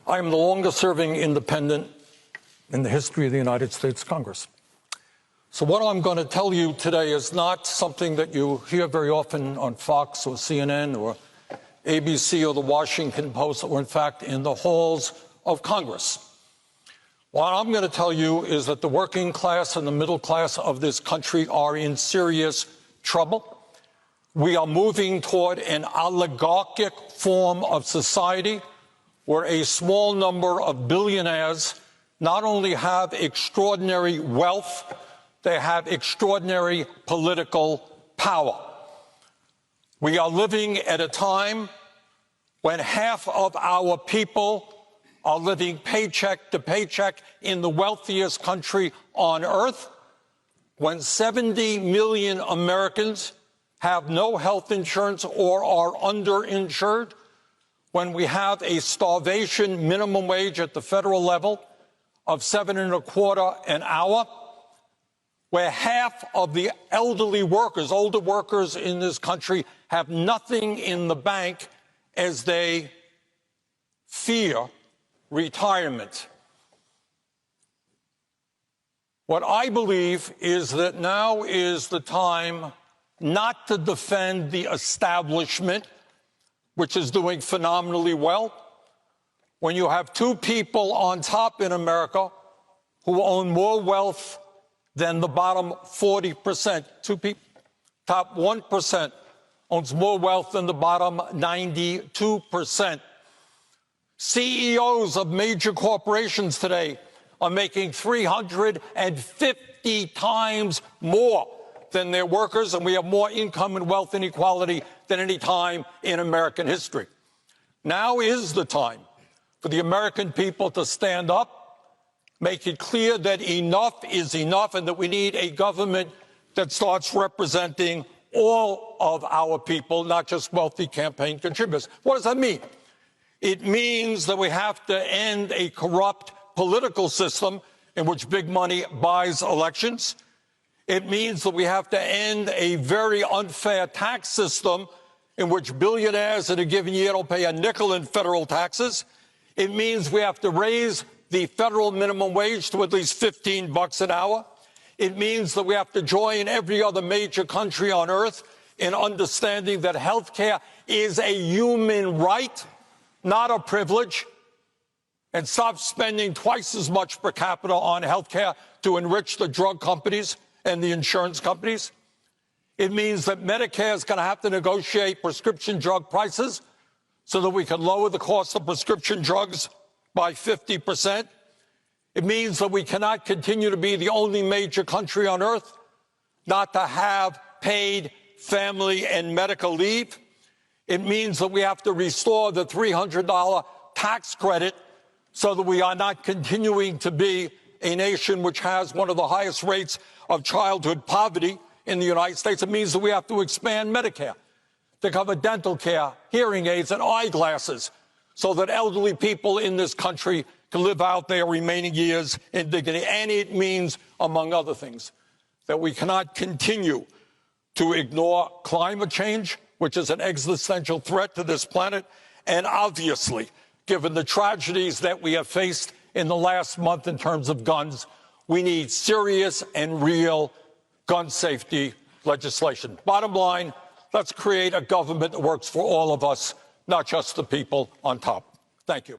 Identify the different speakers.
Speaker 1: I am the longest-serving independent in the history of the United States Congress. So what I'm going to tell you today is not something that you hear very often on Fox or CNN or ABC or the Washington Post, or in fact in the halls of Congress. What I'm going to tell you is that the working class and the middle class of this country are in serious trouble. We are moving toward an oligarchic form of society where a small number of billionaires not only have extraordinary wealth, they have extraordinary political power. We are living at a time when half of our people are living paycheck to paycheck in the wealthiest country on earth, when 70 million Americans have no health insurance or are underinsured, when we have a starvation minimum wage at the federal level of $7.25 an hour, where half of the elderly workers, older workers in this country, have nothing in the bank as they fear retirement. What I believe is that now is the time not to defend the establishment, which is doing phenomenally well. When you have two people on top in America who own more wealth than the bottom 40%, two people, top 1% owns more wealth than the bottom 92%. CEOs of major corporations today are making 350 times more than their workers, and we have more income and wealth inequality than any time in American history. Now is the time for the American people to stand up, make it clear that enough is enough, and that we need a government that starts representing all of our people, not just wealthy campaign contributors. What does that mean? It means that we have to end a corrupt political system in which big money buys elections. It means that we have to end a very unfair tax system in which billionaires in a given year don't pay a nickel in federal taxes. It means we have to raise the federal minimum wage to at least $15 an hour. It means that we have to join every other major country on earth in understanding that health care is a human right, not a privilege, and stop spending twice as much per capita on health care to enrich the drug companies and the insurance companies. It means that Medicare is going to have to negotiate prescription drug prices so that we can lower the cost of prescription drugs by 50%. It means that we cannot continue to be the only major country on earth not to have paid family and medical leave. It means that we have to restore the $300 tax credit so that we are not continuing to be a nation which has one of the highest rates of childhood poverty in the United States. It means that we have to expand Medicare to cover dental care, hearing aids, and eyeglasses so that elderly people in this country can live out their remaining years in dignity. And it means, among other things, that we cannot continue to ignore climate change, which is an existential threat to this planet. And obviously, given the tragedies that we have faced in the last month in terms of guns, we need serious and real gun safety legislation. Bottom line, let's create a government that works for all of us, not just the people on top. Thank you.